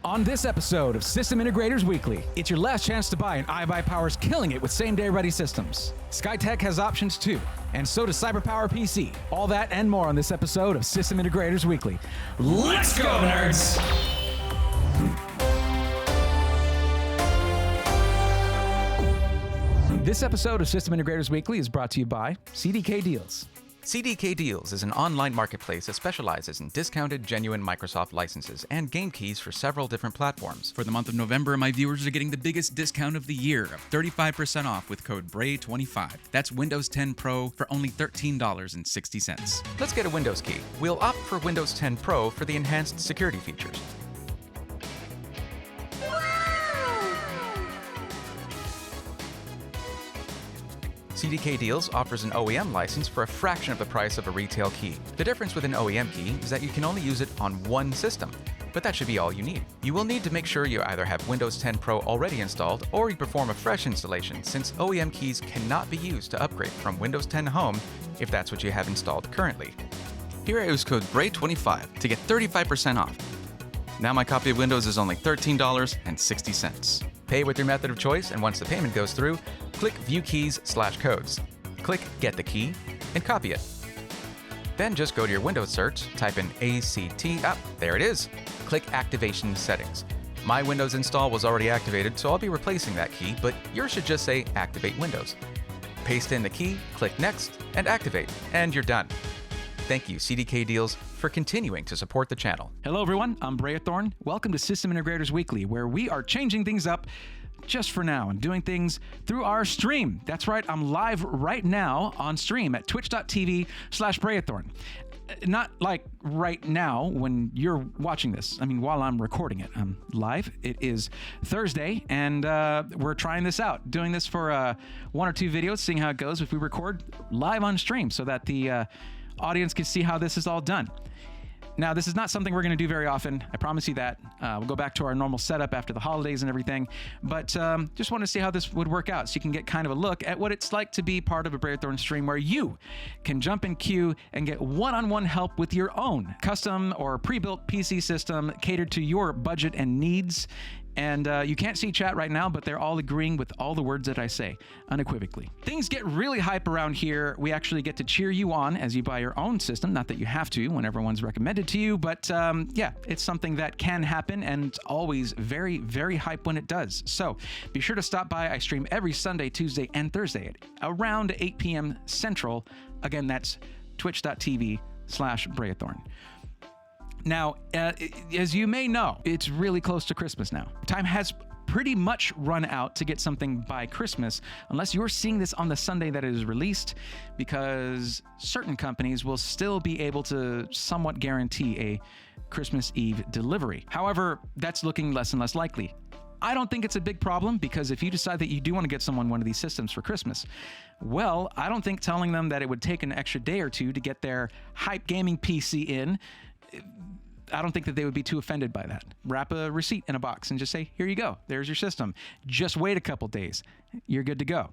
On this episode of System Integrators Weekly, it's your last chance to buy, and iBUYPOWER's killing it with same-day ready systems. Skytech has options too, and so does CyberPowerPC. All that and more on this episode of System Integrators Weekly. Let's go, nerds! This episode of System Integrators Weekly is brought to you by CDKdeals. CDKdeals is an online marketplace that specializes in discounted, genuine Microsoft licenses and game keys for several different platforms. For the month of November, my viewers are getting the biggest discount of the year of 35% off with code BRAY25. That's Windows 10 Pro for only $13.60. Let's get a Windows key. We'll opt for Windows 10 Pro for the enhanced security features. CDKdeals offers an OEM license for a fraction of the price of a retail key. The difference with an OEM key is that you can only use it on one system, but that should be all you need. You will need to make sure you either have Windows 10 Pro already installed or you perform a fresh installation, since OEM keys cannot be used to upgrade from Windows 10 Home if that's what you have installed currently. Here I use code BRAY25 to get 35% off. Now my copy of Windows is only $13.60. Pay with your method of choice, and once the payment goes through, click View Keys/Codes. Click Get the Key and copy it. Then just go to your Windows search, type in ACT, there it is. Click Activation Settings. My Windows install was already activated, so I'll be replacing that key, but yours should just say Activate Windows. Paste in the key, click Next, and activate, and you're done. Thank you, CDKdeals, for continuing to support the channel. Hello, everyone. I'm Btw. Welcome to System Integrators Weekly, where we are changing things up just for now and doing things through our stream. That's right. I'm live right now on stream at twitch.tv/Btw. Not like right now when you're watching this. I mean, while I'm recording it, I'm live. It is Thursday, and we're trying this out, doing this for one or two videos, seeing how it goes if we record live on stream so that the audience can see how this is all done. Now, this is not something we're going to do very often. I promise you that. We'll go back to our normal setup after the holidays and everything. But just want to see how this would work out so you can get kind of a look at what it's like to be part of a Btw stream where you can jump in queue and get one-on-one help with your own custom or pre-built PC system catered to your budget and needs. And you can't see chat right now, but they're all agreeing with all the words that I say, unequivocally. Things get really hype around here. We actually get to cheer you on as you buy your own system. Not that you have to when everyone's recommended to you, but yeah, it's something that can happen, and it's always very, very hype when it does. So be sure to stop by. I stream every Sunday, Tuesday, and Thursday at around 8 p.m. Central. Again, that's twitch.tv/Btw. Now, as you may know, it's really close to Christmas now. Time has pretty much run out to get something by Christmas, unless you're seeing this on the Sunday that it is released, because certain companies will still be able to somewhat guarantee a Christmas Eve delivery. However, that's looking less and less likely. I don't think it's a big problem, because if you decide that you do want to get someone one of these systems for Christmas, well, I don't think telling them that it would take an extra day or two to get their hype gaming PC in, I don't think that they would be too offended by that. Wrap a receipt in a box and just say, here you go, there's your system. Just wait a couple days, you're good to go.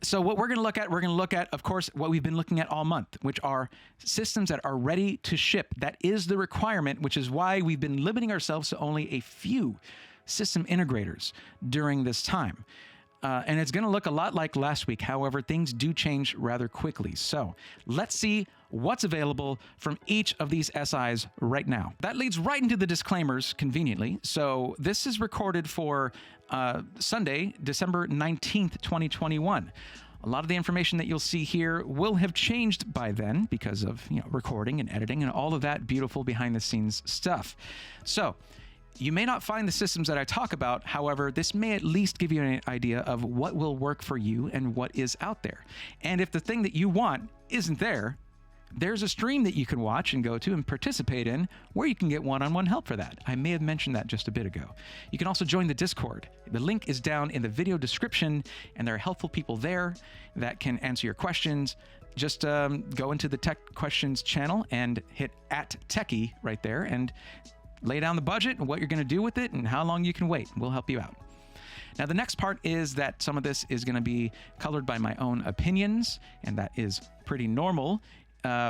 So what we're going to look at, of course, what we've been looking at all month, which are systems that are ready to ship. That is the requirement, which is why we've been limiting ourselves to only a few system integrators during this time. And it's going to look a lot like last week. However, things do change rather quickly. So let's see what's available from each of these SIs right now. That leads right into the disclaimers, conveniently. So this is recorded for Sunday, December 19th, 2021. A lot of the information that you'll see here will have changed by then because of recording and editing and all of that beautiful behind-the-scenes stuff. So you may not find the systems that I talk about. However, this may at least give you an idea of what will work for you and what is out there. And if the thing that you want isn't there, there's a stream that you can watch and go to and participate in where you can get one-on-one help for that. I may have mentioned that just a bit ago. You can also join the Discord. The link is down in the video description, and there are helpful people there that can answer your questions. Just go into the Tech Questions channel and hit @techie right there and lay down the budget and what you're going to do with it and how long you can wait. We'll help you out. Now, the next part is that some of this is going to be colored by my own opinions, and that is pretty normal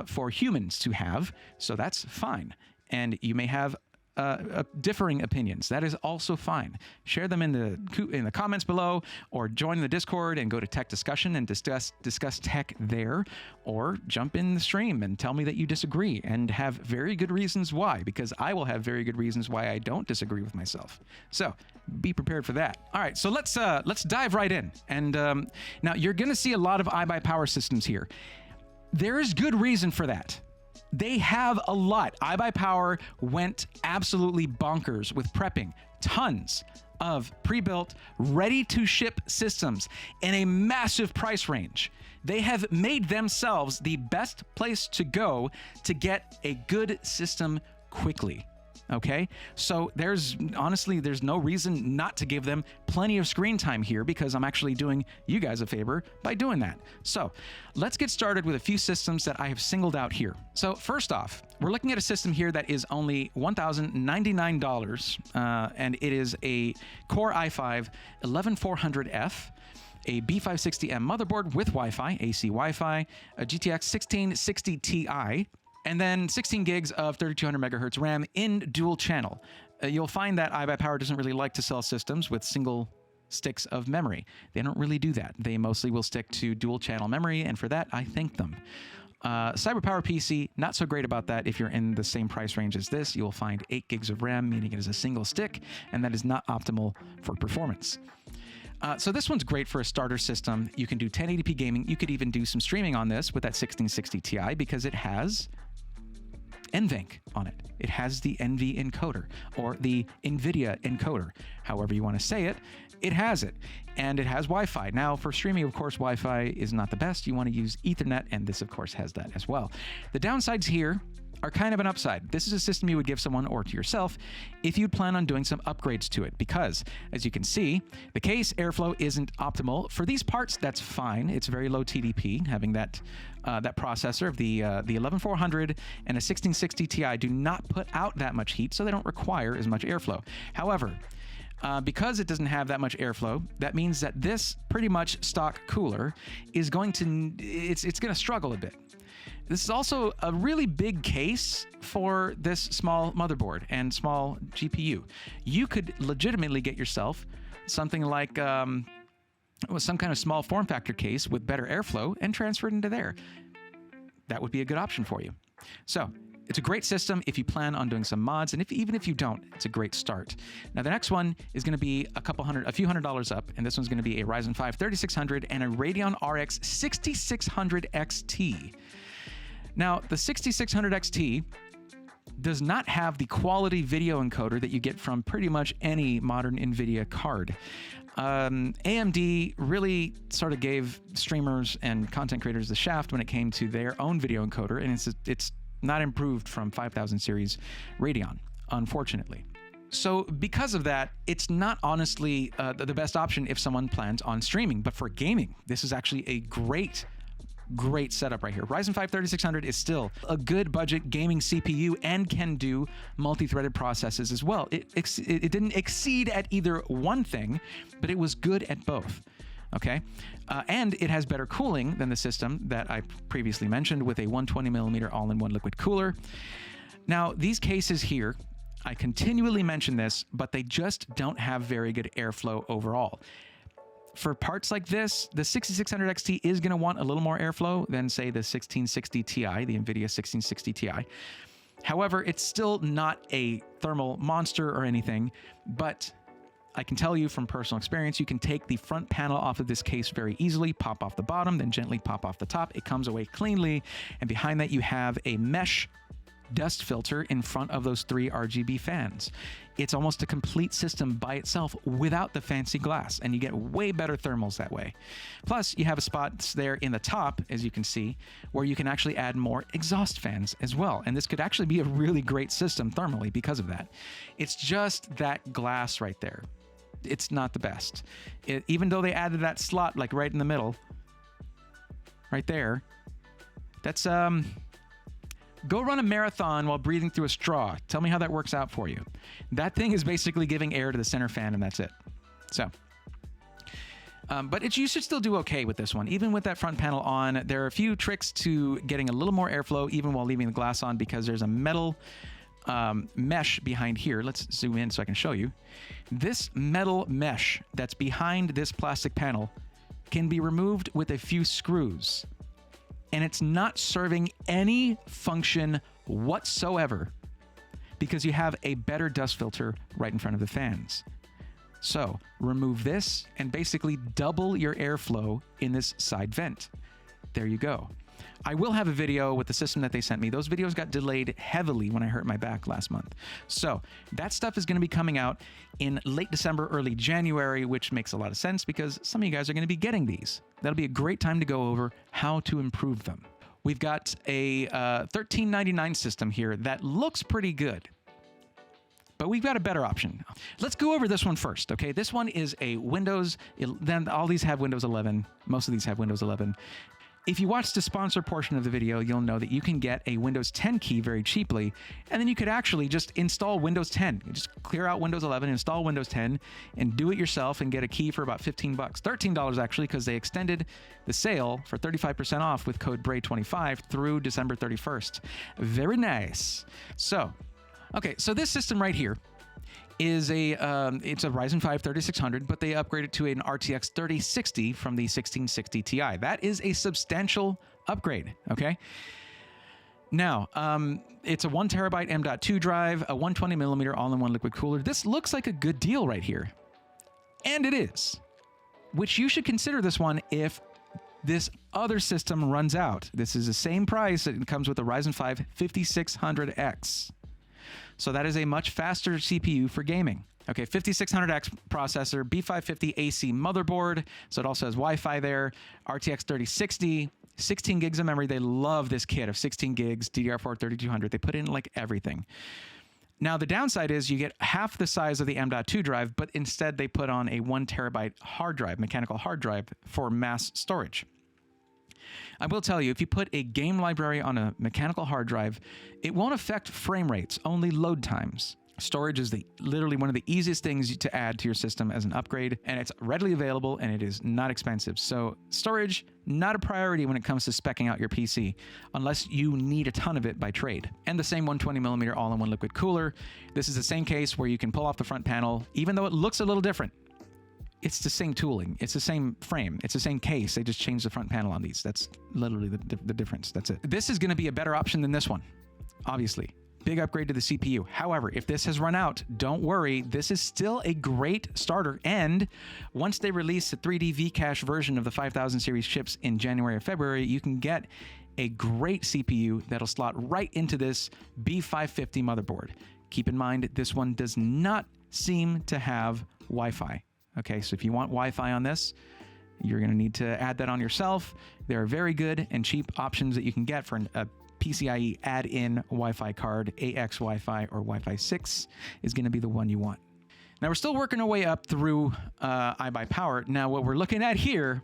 for humans to have, so that's fine. And you may have differing opinions. That is also fine. Share them in the comments below, or join the Discord and go to Tech Discussion and discuss tech there, or jump in the stream and tell me that you disagree and have very good reasons why, because I will have very good reasons why I don't disagree with myself. So be prepared for that. All right, so let's dive right in. And now you're going to see a lot of iBUYPOWER systems here. There is good reason for that. They have a lot. iBUYPOWER went absolutely bonkers with prepping tons of pre-built, ready-to-ship systems in a massive price range. They have made themselves the best place to go to get a good system quickly. Okay, so there's no reason not to give them plenty of screen time here, because I'm actually doing you guys a favor by doing that. So let's get started with a few systems that I have singled out here. So first off, we're looking at a system here that is only $1,099, and it is a Core i5 11400F, a B560M motherboard with Wi-Fi, AC Wi-Fi, a GTX 1660 Ti, and then 16 gigs of 3200 megahertz RAM in dual channel. You'll find that iBUYPOWER doesn't really like to sell systems with single sticks of memory. They don't really do that. They mostly will stick to dual channel memory, and for that, I thank them. CyberPowerPC, not so great about that. If you're in the same price range as this, you'll find 8 gigs of RAM, meaning it is a single stick, and that is not optimal for performance. So this one's great for a starter system. You can do 1080p gaming. You could even do some streaming on this with that 1660 Ti, because it has NVENC on it. It has the NV encoder, or the NVIDIA encoder, however you want to say it. It has it, and it has Wi-Fi. Now, for streaming, of course, Wi-Fi is not the best. You want to use Ethernet, and this, of course, has that as well. The downsides here are kind of an upside. This is a system you would give someone, or to yourself, if you'd plan on doing some upgrades to it, because as you can see, the case airflow isn't optimal. For these parts, that's fine. It's very low TDP. Having that processor of the 11400 and a 1660 Ti do not put out that much heat, so they don't require as much airflow. However, because it doesn't have that much airflow, that means that this pretty much stock cooler is going to struggle a bit. This is also a really big case for this small motherboard and small GPU. You could legitimately get yourself something like some kind of small form factor case with better airflow and transfer it into there. That would be a good option for you. So it's a great system if you plan on doing some mods, and even if you don't, it's a great start. Now the next one is going to be a few $100s up, and this one's going to be a Ryzen 5 3600 and a Radeon RX 6600 XT. Now, the 6600 XT does not have the quality video encoder that you get from pretty much any modern NVIDIA card. AMD really sort of gave streamers and content creators the shaft when it came to their own video encoder, and it's not improved from 5000 series Radeon, unfortunately. So because of that, it's not honestly the best option if someone plans on streaming. But for gaming, this is actually a great setup right here. Ryzen 5 3600 is still a good budget gaming CPU and can do multi-threaded processes as well. It didn't exceed at either one thing, but it was good at both. Okay, and it has better cooling than the system that I previously mentioned, with a 120mm all-in-one liquid cooler. Now, these cases here, I continually mention this, but they just don't have very good airflow overall. For parts like this, the 6600 XT is going to want a little more airflow than, say, the 1660 Ti, the NVIDIA 1660 Ti. However, it's still not a thermal monster or anything, but I can tell you from personal experience, you can take the front panel off of this case very easily, pop off the bottom, then gently pop off the top. It comes away cleanly, and behind that you have a mesh dust filter in front of those 3 RGB fans. It's almost a complete system by itself without the fancy glass, and you get way better thermals that way. Plus, you have a spot there in the top, as you can see, where you can actually add more exhaust fans as well, and this could actually be a really great system thermally because of that. It's just that glass right there. It's not the best. Even though they added that slot like right in the middle, right there, that's go run a marathon while breathing through a straw. Tell me how that works out for you. That thing is basically giving air to the center fan, and that's it. So, but you should still do okay with this one. Even with that front panel on, there are a few tricks to getting a little more airflow even while leaving the glass on, because there's a metal mesh behind here. Let's zoom in so I can show you. This metal mesh that's behind this plastic panel can be removed with a few screws. And it's not serving any function whatsoever because you have a better dust filter right in front of the fans. So remove this and basically double your airflow in this side vent. There you go. I will have a video with the system that they sent me. Those videos got delayed heavily when I hurt my back last month. So that stuff is going to be coming out in late December, early January, which makes a lot of sense because some of you guys are going to be getting these. That'll be a great time to go over how to improve them. We've got a $13.99 system here that looks pretty good, but we've got a better option. Let's go over this one first, okay? This one is a Windows, then all these have Windows 11. Most of these have Windows 11. If you watch the sponsor portion of the video, you'll know that you can get a Windows 10 key very cheaply, and then you could actually just install Windows 10. You just clear out Windows 11, install Windows 10, and do it yourself and get a key for about $15. $13 actually, because they extended the sale for 35% off with code BRAY25 through December 31st. Very nice. So, okay, so this system right here is it's a Ryzen 5 3600, but they upgraded to an RTX 3060 from the 1660 Ti. That is a substantial upgrade, okay? Now, it's a 1 terabyte M.2 drive, a 120 millimeter all-in-one liquid cooler. This looks like a good deal right here. And it is, which you should consider this one if this other system runs out. This is the same price. It comes with the Ryzen 5 5600X. So that is a much faster CPU for gaming. Okay, 5600X processor, B550 AC motherboard. So it also has Wi-Fi there, RTX 3060, 16 gigs of memory. They love this kit of 16 gigs, DDR4 3200. They put in like everything. Now the downside is you get half the size of the M.2 drive, but instead they put on a 1 terabyte hard drive, mechanical hard drive for mass storage. I will tell you, if you put a game library on a mechanical hard drive, it won't affect frame rates, only load times. Storage is literally one of the easiest things to add to your system as an upgrade, and it's readily available and it is not expensive. So storage, not a priority when it comes to speccing out your PC, unless you need a ton of it by trade. And the same 120 millimeter all-in-one liquid cooler. This is the same case where you can pull off the front panel, even though it looks a little different. It's the same tooling. It's the same frame. It's the same case. They just changed the front panel on these. That's literally the difference. That's it. This is going to be a better option than this one, obviously. Big upgrade to the CPU. However, if this has run out, don't worry. This is still a great starter. And once they release the 3D V-Cache version of the 5000 series chips in January or February, you can get a great CPU that'll slot right into this B550 motherboard. Keep in mind, this one does not seem to have Wi-Fi. Okay, so if you want Wi-Fi on this, you're going to need to add that on yourself. There are very good and cheap options that you can get for a PCIe add-in Wi-Fi card. AX Wi-Fi or Wi-Fi 6 is going to be the one you want. Now, we're still working our way up through iBUYPOWER. Now, what we're looking at here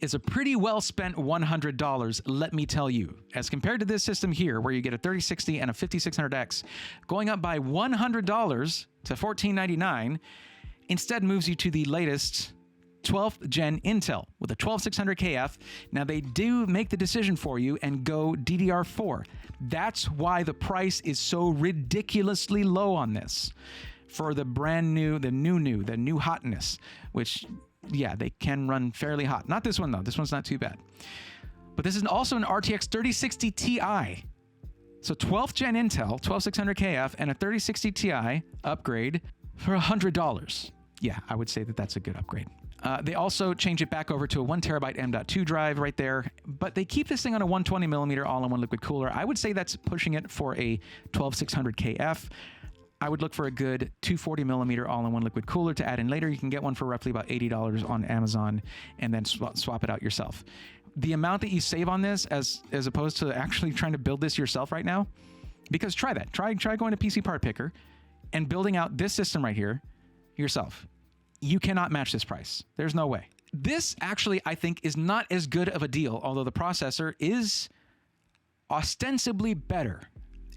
is a pretty well spent $100, let me tell you. As compared to this system here, where you get a 3060 and a 5600X, going up by $100 to $1499, instead moves you to the latest 12th gen Intel with a 12600KF. Now they do make the decision for you and go DDR4. That's why the price is so ridiculously low on this. For the brand new, the new hotness, which, yeah, they can run fairly hot. Not this one though, this one's not too bad. But this is also an RTX 3060 Ti. So 12th gen Intel, 12600KF, and a 3060 Ti upgrade for $100. Yeah, I would say that that's a good upgrade. They also change it back over to a 1 terabyte M.2 drive right there, but they keep this thing on a 120 millimeter all-in-one liquid cooler. I would say that's pushing it for a 12600KF. I would look for a good 240 millimeter all-in-one liquid cooler to add in later. You can get one for roughly about $80 on Amazon and then swap it out yourself. The amount that you save on this as opposed to actually trying to build this yourself right now, because try that. Try going to PC Part Picker and building out this system right here yourself. You cannot match this price. There's no way. This actually, I think, is not as good of a deal, although the processor is ostensibly better.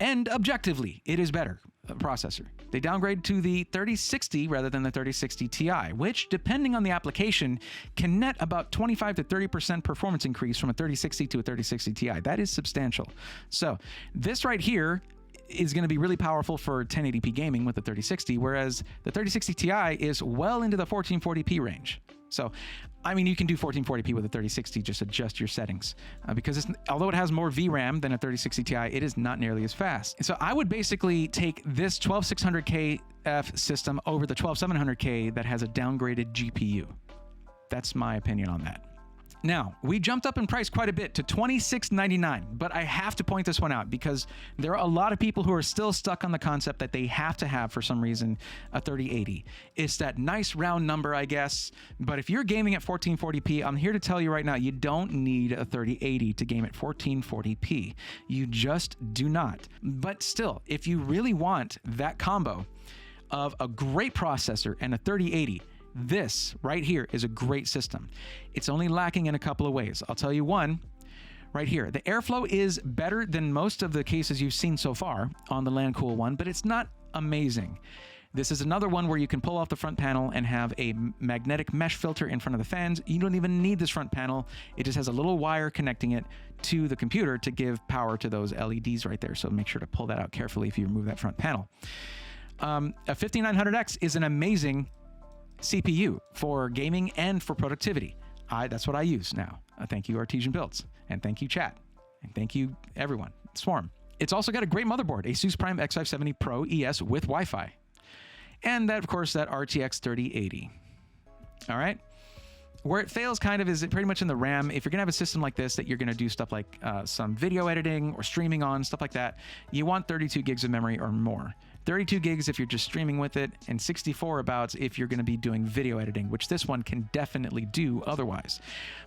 And objectively, it is better processor. They downgrade to the 3060 rather than the 3060 Ti, which, depending on the application, can net about 25 to 30% performance increase from a 3060 to a 3060 Ti. That is substantial. So this right here is going to be really powerful for 1080p gaming with the 3060, whereas the 3060 Ti is well into the 1440p range. So, I mean, you can do 1440p with a 3060, just adjust your settings. Because although it has more VRAM than a 3060 Ti, it is not nearly as fast. So I would basically take this 12600KF system over the 12700K that has a downgraded GPU. That's my opinion on that. Now, we jumped up in price quite a bit to $26.99, but I have to point this one out because there are a lot of people who are still stuck on the concept that they have to have, for some reason, a 3080. It's that nice round number, I guess, but if you're gaming at 1440p, I'm here to tell you right now, you don't need a 3080 to game at 1440p. You just do not. But still, if you really want that combo of a great processor and a 3080, this right here is a great system. It's only lacking in a couple of ways. I'll tell you one right here. The airflow is better than most of the cases you've seen so far on the LandCool one, but it's not amazing. This is another one where you can pull off the front panel and have a magnetic mesh filter in front of the fans. You don't even need this front panel. It just has a little wire connecting it to the computer to give power to those LEDs right there. So make sure to pull that out carefully if you remove that front panel. A 5900X is an amazing CPU for gaming and for productivity. That's what I use now. Thank you, Artesian Builds, and thank you, chat, and thank you, everyone. Swarm. It's also got a great motherboard, ASUS Prime X570 Pro ES with Wi-Fi, and that, of course, that RTX 3080. All right. Where it fails kind of is pretty much in the RAM. If you're gonna have a system like this that you're gonna do stuff like some video editing or streaming on, stuff like that, you want 32 gigs of memory or more. 32 gigs if you're just streaming with it, and 64 about if you're gonna be doing video editing, which this one can definitely do otherwise.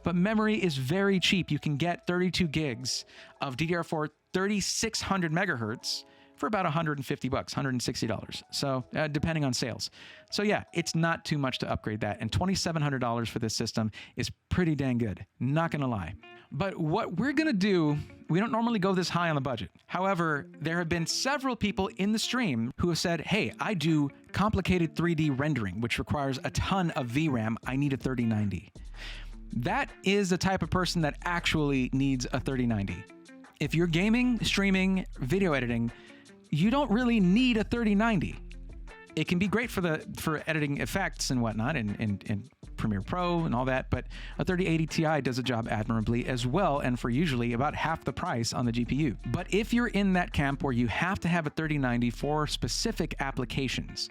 But memory is very cheap. You can get 32 gigs of DDR4 3600 megahertz for about $150, $160. So depending on sales. So yeah, it's not too much to upgrade that. And $2,700 for this system is pretty dang good. Not gonna lie. But what we're gonna do, we don't normally go this high on the budget. However, there have been several people in the stream who have said, hey, I do complicated 3D rendering, which requires a ton of VRAM. I need a 3090. That is the type of person that actually needs a 3090. If you're gaming, streaming, video editing, you don't really need a 3090. It can be great for editing effects and whatnot in Premiere Pro and all that, but a 3080 Ti does a job admirably as well, and for usually about half the price on the GPU. But if you're in that camp where you have to have a 3090 for specific applications,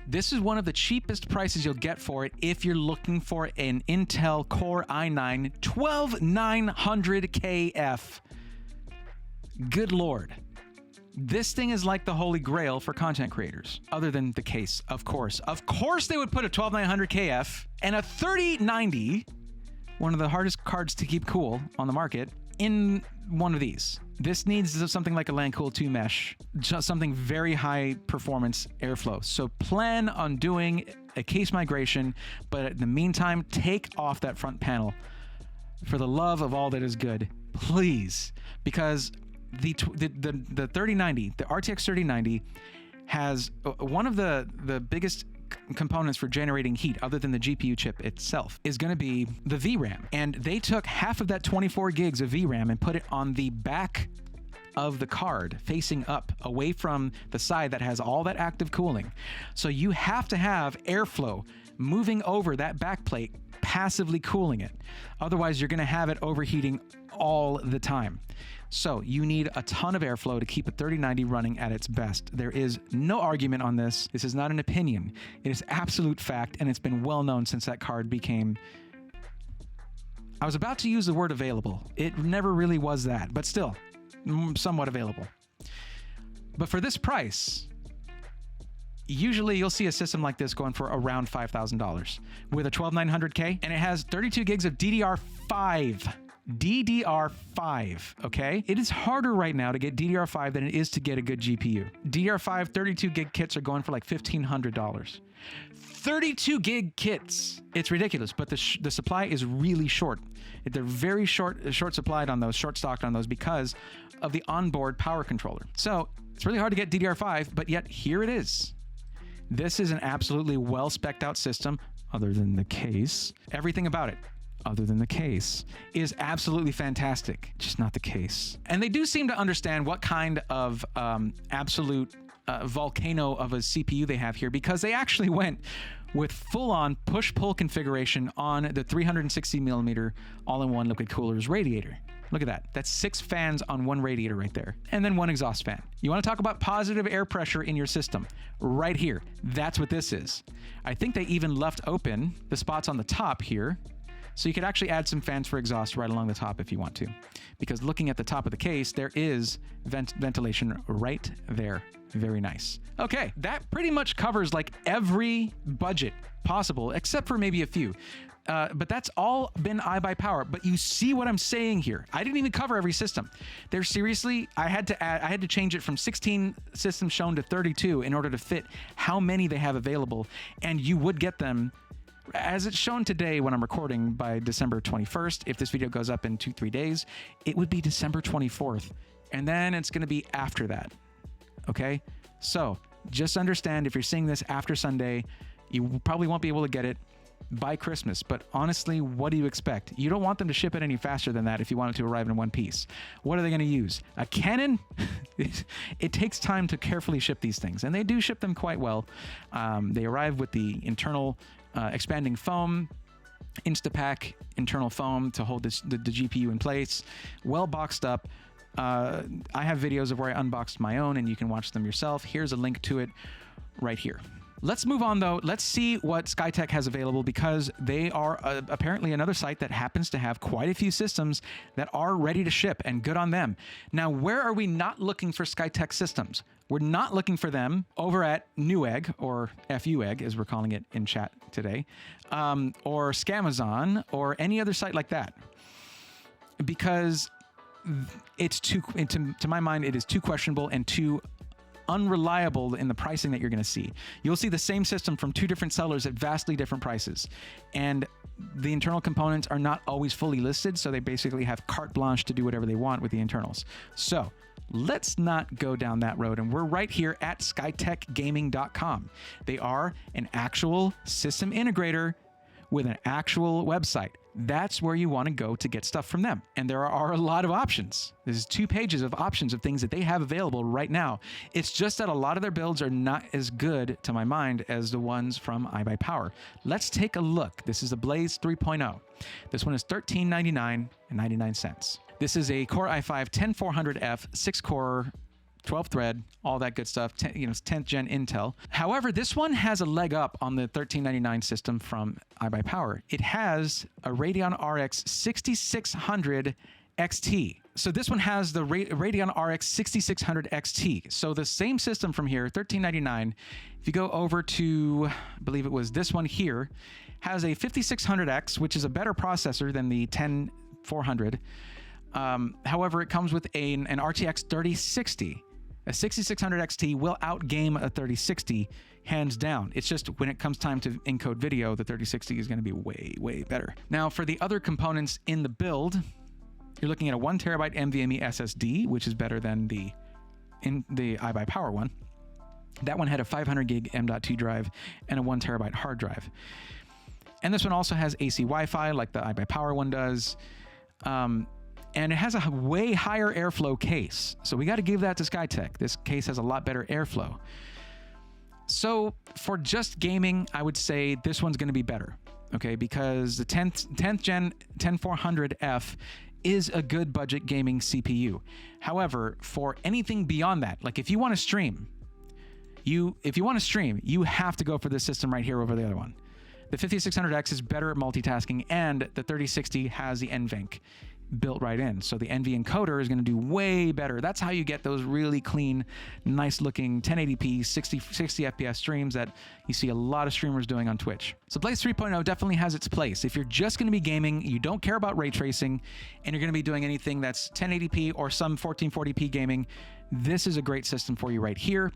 this is one of the cheapest prices you'll get for it if you're looking for an Intel Core i9 12900KF. Good Lord. This thing is like the holy grail for content creators, other than the case, of course. Of course they would put a 12900KF and a 3090, one of the hardest cards to keep cool on the market, in one of these. This needs something like a LandCool 2 mesh, just something very high performance airflow. So plan on doing a case migration, but in the meantime, take off that front panel for the love of all that is good, please, because the 3090, the RTX 3090 has one of the biggest components for generating heat other than the GPU chip itself is going to be the VRAM. And they took half of that 24 gigs of VRAM and put it on the back of the card facing up away from the side that has all that active cooling. So you have to have airflow moving over that back plate, passively cooling it. Otherwise, you're going to have it overheating all the time. So you need a ton of airflow to keep a 3090 running at its best. There is no argument on this. This is not an opinion. It is absolute fact, and it's been well known since that card became... I was about to use the word available. It never really was that, but still, somewhat available. But for this price, usually you'll see a system like this going for around $5,000 with a 12900K, and it has 32 gigs of DDR5. DDR5, okay? It is harder right now to get DDR5 than it is to get a good GPU. DDR5 32 gig kits are going for like $1,500. 32 gig kits. It's ridiculous, but the supply is really short. They're very short supplied on those, short stocked on those because of the onboard power controller. So it's really hard to get DDR5, but yet here it is. This is an absolutely well-spec'd out system, other than the case. Everything about it. other than the case, is absolutely fantastic. Just not the case. And they do seem to understand what kind of absolute volcano of a CPU they have here, because they actually went with full-on push-pull configuration on the 360 millimeter all-in-one liquid cooler's radiator. Look at that. That's 6 fans on one radiator right there. And then 1 exhaust fan. You want to talk about positive air pressure in your system? Right here. That's what this is. I think they even left open the spots on the top here, so you could actually add some fans for exhaust right along the top if you want to. Because looking at the top of the case, there is ventilation right there. Very nice. Okay, that pretty much covers like every budget possible, except for maybe a few. But that's all been iBUYPOWER. But you see what I'm saying here. I didn't even cover every system. There's seriously, I had to change it from 16 systems shown to 32 in order to fit how many they have available. And you would get them, as it's shown today when I'm recording, by December 21st. If this video goes up in 2-3 days, it would be December 24th. And then it's going to be after that. Okay? So just understand, if you're seeing this after Sunday, you probably won't be able to get it by Christmas. But honestly, what do you expect? You don't want them to ship it any faster than that if you want it to arrive in one piece. What are they going to use? A cannon? It takes time to carefully ship these things, and they do ship them quite well. They arrive with the internal expanding foam, Instapack internal foam to hold the GPU in place, well boxed up. I have videos of where I unboxed my own, and you can watch them yourself. Here's a link to it right here. Let's move on, though. Let's see what Skytech has available, because they are apparently another site that happens to have quite a few systems that are ready to ship, and good on them. Now, where are we not looking for Skytech systems? We're not looking for them over at Newegg, or FUEgg, as we're calling it in chat today, or Scamazon, or any other site like that, because it's too, to my mind, it is too questionable and too unreliable in the pricing that you're going to see. You'll see the same system from 2 different sellers at vastly different prices, and the internal components are not always fully listed, so they basically have carte blanche to do whatever they want with the internals. So let's not go down that road, and we're right here at skytechgaming.com. They are an actual system integrator with an actual website. That's where you want to go to get stuff from them. And there are a lot of options. There's 2 pages of options of things that they have available right now. It's just that a lot of their builds are not as good, to my mind, as the ones from iBUYPOWER. Let's take a look. This is a Blaze 3.0. This one is $13.99.99. This is a Core i5-10400F, 6-core, 12 thread, all that good stuff, 10th gen Intel. However, this one has a leg up on the $13.99 system from iBUYPOWER. It has a Radeon RX 6600 XT. So this one has the Radeon RX 6600 XT. So the same system from here, $13.99. If you go over to, I believe it was this one here, has a 5600X, which is a better processor than the 10400. However, it comes with an RTX 3060. A 6600 XT will outgame a 3060, hands down. It's just when it comes time to encode video, the 3060 is going to be way, way better. Now, for the other components in the build, you're looking at a 1 terabyte NVMe SSD, which is better than the iBUYPOWER one. That one had a 500 gig M.2 drive and a 1 terabyte hard drive. And this one also has AC Wi-Fi, like the iBUYPOWER one does. And it has a way higher airflow case. So we got to give that to Skytech. This case has a lot better airflow. So for just gaming, I would say this one's going to be better, okay? Because the 10th gen 10400F is a good budget gaming CPU. However, for anything beyond that, like if you want to stream, you have to go for this system right here over the other one. The 5600X is better at multitasking, and the 3060 has the NVENC built right in. So the NV encoder is going to do way better. That's how you get those really clean, nice looking 1080p 60 FPS streams that you see a lot of streamers doing on Twitch. So Blaze 3.0 definitely has its place. If you're just going to be gaming, you don't care about ray tracing, and you're going to be doing anything that's 1080p or some 1440p gaming, this is a great system for you right here.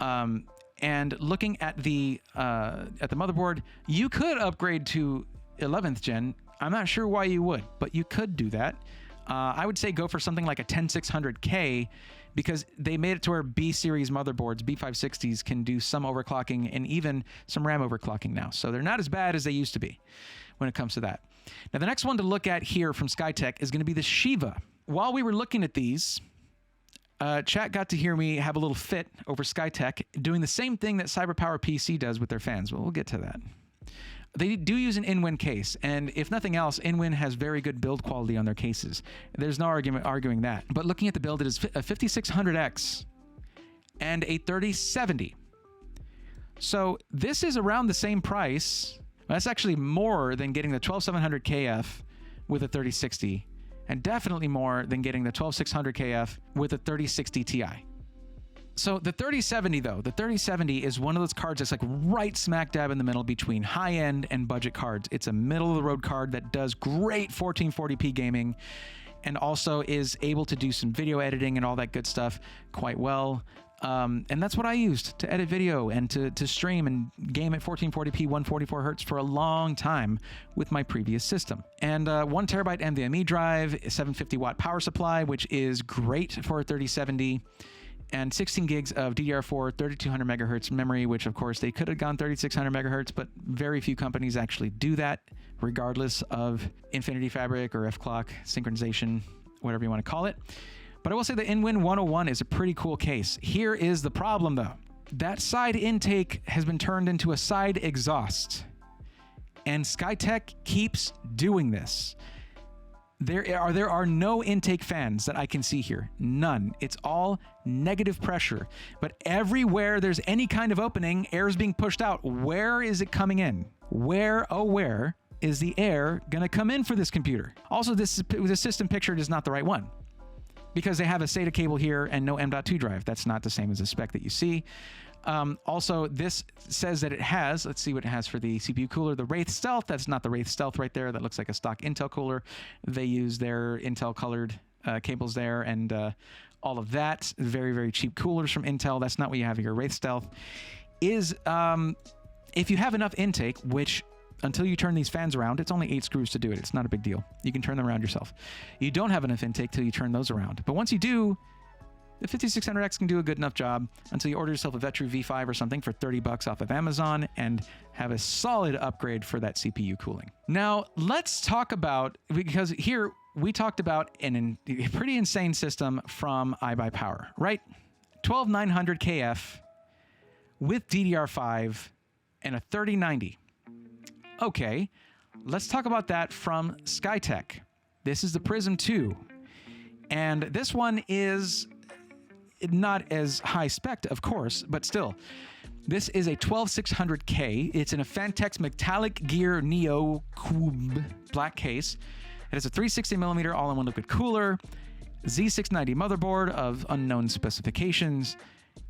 And looking at the motherboard, you could upgrade to 11th gen. I'm not sure why you would, but you could do that. I would say go for something like a 10600K, because they made it to where B series motherboards, B560s, can do some overclocking and even some RAM overclocking now. So they're not as bad as they used to be when it comes to that. Now, the next one to look at here from Skytech is going to be the Shiva. While we were looking at these, chat got to hear me have a little fit over Skytech doing the same thing that CyberPowerPC does with their fans. Well, we'll get to that. They do use an InWin case, and if nothing else, InWin has very good build quality on their cases. There's no arguing that. But looking at the build, it is a 5600X and a 3070. So this is around the same price. That's actually more than getting the 12700KF with a 3060, and definitely more than getting the 12600KF with a 3060 Ti. So the 3070 though, the 3070 is one of those cards that's like right smack dab in the middle between high-end and budget cards. It's a middle-of-the-road card that does great 1440p gaming and also is able to do some video editing and all that good stuff quite well. And that's what I used to edit video and to stream and game at 1440p 144 hertz for a long time with my previous system. And 1 terabyte NVMe drive, a 750 watt power supply, which is great for a 3070. And 16 gigs of DDR4 3200 megahertz memory, which of course they could have gone 3600 megahertz, but very few companies actually do that, regardless of Infinity Fabric or F-Clock synchronization, whatever you want to call it. But I will say the InWin 101 is a pretty cool case. Here is the problem though. That side intake has been turned into a side exhaust. And Skytech keeps doing this. There are no intake fans that I can see here. None. It's all negative pressure. But everywhere there's any kind of opening, air is being pushed out. Where is it coming in? Where, oh where, is the air going to come in for this computer? Also, the system pictured is not the right one, because they have a SATA cable here and no M.2 drive. That's not the same as the spec that you see. Also, this says that it has, let's see what it has for the CPU cooler, the Wraith Stealth. That's not the Wraith Stealth right there. That looks like a stock Intel cooler. They use their Intel colored cables there and all of that. Very, very cheap coolers from Intel. That's not what you have here. Wraith Stealth is, if you have enough intake, which until you turn these fans around, it's only 8 screws to do it. It's not a big deal. You can turn them around yourself. You don't have enough intake till you turn those around. But once you do, the 5600X can do a good enough job until you order yourself a Btw V5 or something for $30 off of Amazon and have a solid upgrade for that CPU cooling. Now, let's talk about, because here we talked about a pretty insane system from iBUYPOWER, right? 12900KF with DDR5 and a 3090. Okay, let's talk about that from Skytech. This is the Prism 2. And this one is not as high spec, of course, but still. This is a 12600K. It's in a Fantex Metallic Gear Neo Cube black case. It has a 360mm all-in-one liquid cooler, Z690 motherboard of unknown specifications,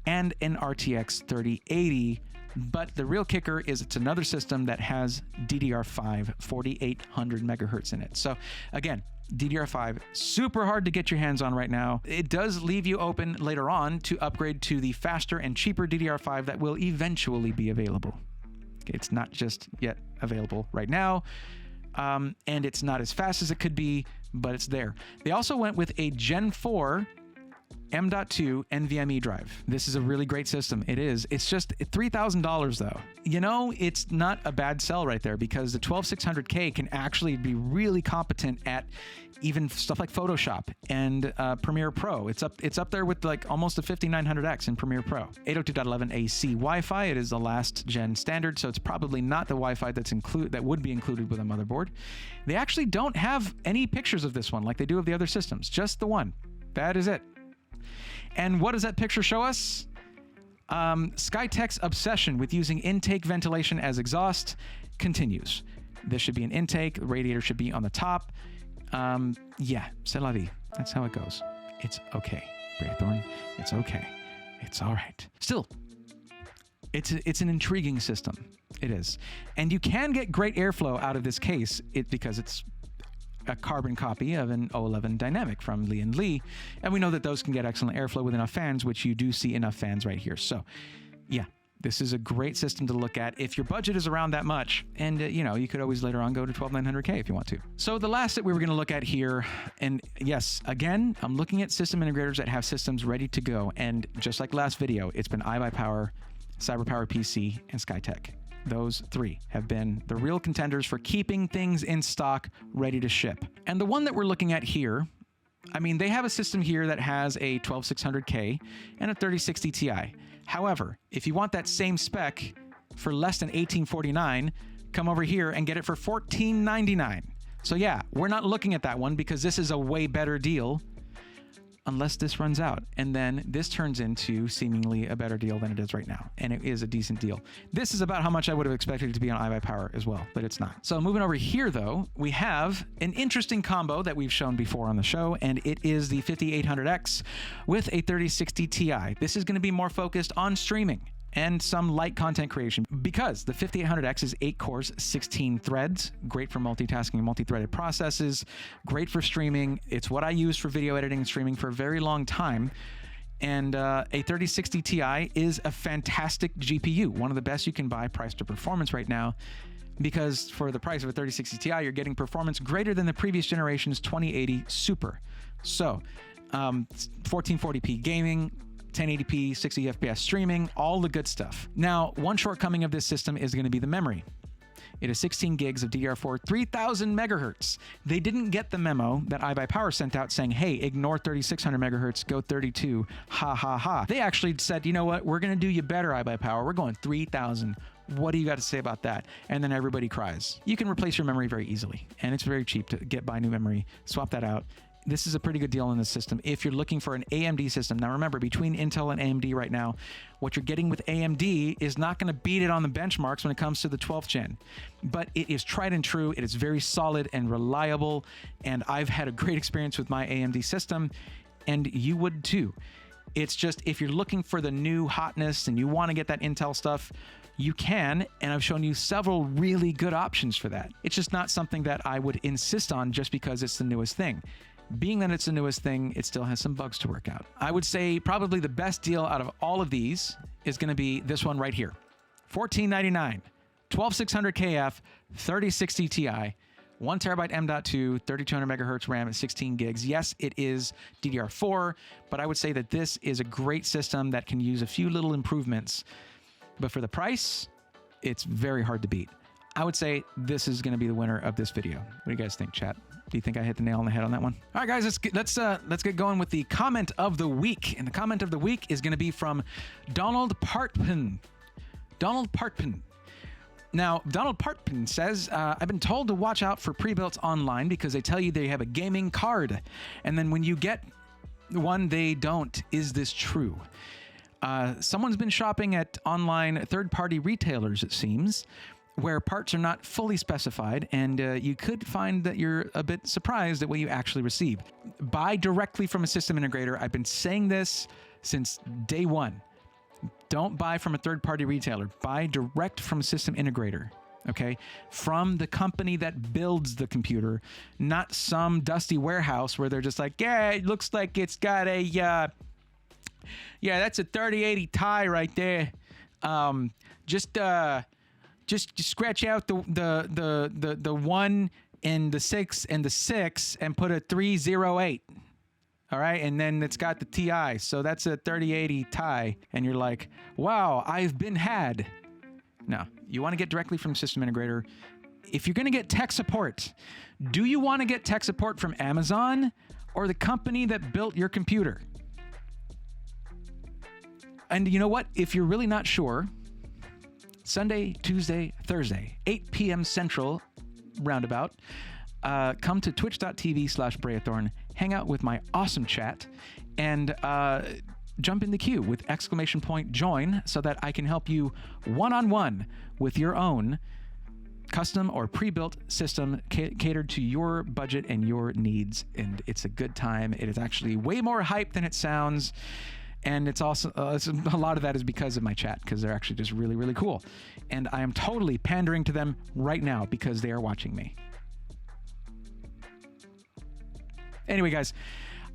and an RTX 3080. But the real kicker is it's another system that has DDR5 4800 megahertz in it. So again, DDR5, super hard to get your hands on right now. It does leave you open later on to upgrade to the faster and cheaper DDR5 that will eventually be available. It's not just yet available right now, and it's not as fast as it could be, but it's there. They also went with a Gen 4 M.2 NVMe drive. This is a really great system. It is. It's just $3,000 though. You know, it's not a bad sell right there, because the 12600K can actually be really competent at even stuff like Photoshop and Premiere Pro. It's up there with like almost a 5900X in Premiere Pro. 802.11 AC Wi-Fi. It is the last gen standard, so it's probably not the Wi-Fi that would be included with a motherboard. They actually don't have any pictures of this one like they do of the other systems. Just the one. That is it. And what does that picture show us? Skytech's obsession with using intake ventilation as exhaust continues. This should be an intake. The radiator should be on the top. Yeah, c'est la vie. That's how it goes. It's okay, Braithorn. It's okay. It's all right. Still, it's an intriguing system. It is. And you can get great airflow out of this case because it's a carbon copy of an 011 Dynamic from Lee & Lee, and we know that those can get excellent airflow with enough fans, which you do see enough fans right here. So yeah, This is a great system to look at if your budget is around that much. And, you could always later on go to 12900K if you want to. So the last that we were going to look at here, and yes, again, I'm looking at system integrators that have systems ready to go. And just like last video, it's been iBUYPOWER, CyberPowerPC, and Skytech. Those three have been the real contenders for keeping things in stock ready to ship. And the one that we're looking at here, I mean, they have a system here that has a 12600K and a 3060 Ti. However, if you want that same spec for less than $1849, come over here and get it for $1499. So yeah, we're not looking at that one because this is a way better deal unless this runs out. And then this turns into seemingly a better deal than it is right now. And it is a decent deal. This is about how much I would have expected it to be on iBUYPOWER as well, but it's not. So moving over here though, we have an interesting combo that we've shown before on the show, and it is the 5800X with a 3060 Ti. This is going to be more focused on streaming and some light content creation because the 5800X is 8 cores, 16 threads, great for multitasking and multi-threaded processes, great for streaming. It's what I use for video editing and streaming for a very long time. And a 3060 Ti is a fantastic GPU, one of the best you can buy price to performance right now, because for the price of a 3060 Ti, you're getting performance greater than the previous generation's 2080 Super. So 1440p gaming, 1080p, 60 FPS streaming, all the good stuff. Now, one shortcoming of this system is going to be the memory. It is 16 gigs of DDR4, 3000 megahertz. They didn't get the memo that iBUYPOWER sent out saying, hey, ignore 3600 megahertz, go 32, ha ha ha. They actually said, you know what, we're going to do you better, iBUYPOWER. We're going 3000. What do you got to say about that? And then everybody cries. You can replace your memory very easily, and it's very cheap to buy new memory, swap that out. This is a pretty good deal in this system if you're looking for an AMD system. Now remember, between Intel and AMD right now, what you're getting with AMD is not going to beat it on the benchmarks when it comes to the 12th gen. But it is tried and true. It is very solid and reliable. And I've had a great experience with my AMD system, and you would too. It's just if you're looking for the new hotness and you want to get that Intel stuff, you can, and I've shown you several really good options for that. It's just not something that I would insist on just because it's the newest thing. Being that it's the newest thing, it still has some bugs to work out. I would say probably the best deal out of all of these is going to be this one right here. $1499, 12600KF, 3060 Ti, 1 terabyte M.2, 3200 megahertz RAM at 16 gigs. Yes, it is DDR4, but I would say that this is a great system that can use a few little improvements. But for the price, it's very hard to beat. I would say this is going to be the winner of this video. What do you guys think, chat? Do you think I hit the nail on the head on that one? All right, guys, let's get going with the comment of the week. And the comment of the week is going to be from Donald Partpin. Donald Partpin. Now, Donald Partpin says, I've been told to watch out for Prebuilt online because they tell you they have a gaming card. And then when you get one, they don't. Is this true? Someone's been shopping at online third-party retailers, it seems, where parts are not fully specified, and you could find that you're a bit surprised at what you actually receive. Buy directly from a system integrator. I've been saying this since day one. Don't buy from a third-party retailer. Buy direct from a system integrator, okay? From the company that builds the computer, not some dusty warehouse where they're just like, yeah, it looks like it's got a, yeah, that's a 3080 Ti right there. Just scratch out the 1 and the 6 and the 6 and put a 308. All right, and then it's got the Ti, so that's a 3080 Ti, and you're like, wow, I've been had. No, you want to get directly from system integrator. If you're going to get tech support, do you want to get tech support from Amazon or the company that built your computer? And you know what? If you're really not sure, Sunday, Tuesday, Thursday, 8 p.m. Central, roundabout, come to twitch.tv/Brayathorn, hang out with my awesome chat, and jump in the queue with !join so that I can help you one-on-one with your own custom or pre-built system catered to your budget and your needs. And it's a good time. It is actually way more hype than it sounds. And it's also, a lot of that is because of my chat, because they're actually just really, really cool. And I am totally pandering to them right now because they are watching me. Anyway, guys,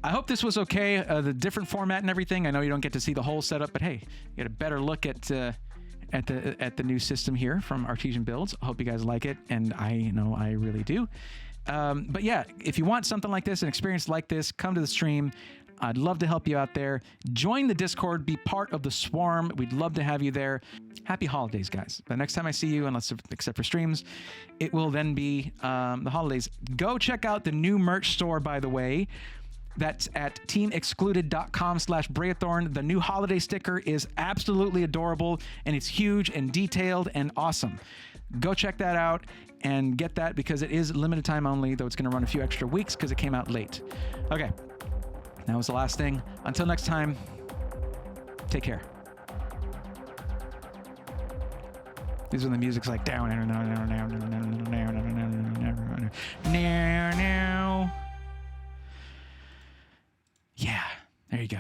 I hope this was okay. The different format and everything. I know you don't get to see the whole setup, but hey, you get a better look at at the new system here from Artesian Builds. I hope you guys like it, and I know I really do. But yeah, if you want something like this, an experience like this, come to the stream. I'd love to help you out there. Join the Discord, be part of the swarm. We'd love to have you there. Happy holidays, guys. The next time I see you, except for streams, it will then be the holidays. Go check out the new merch store, by the way. That's at teamexcluded.com/Braethorn. The new holiday sticker is absolutely adorable, and it's huge and detailed and awesome. Go check that out and get that, because it is limited time only, though it's going to run a few extra weeks because it came out late. Okay, that was the last thing. Until next time, take care. These are the music's like down, now. Yeah, there you go.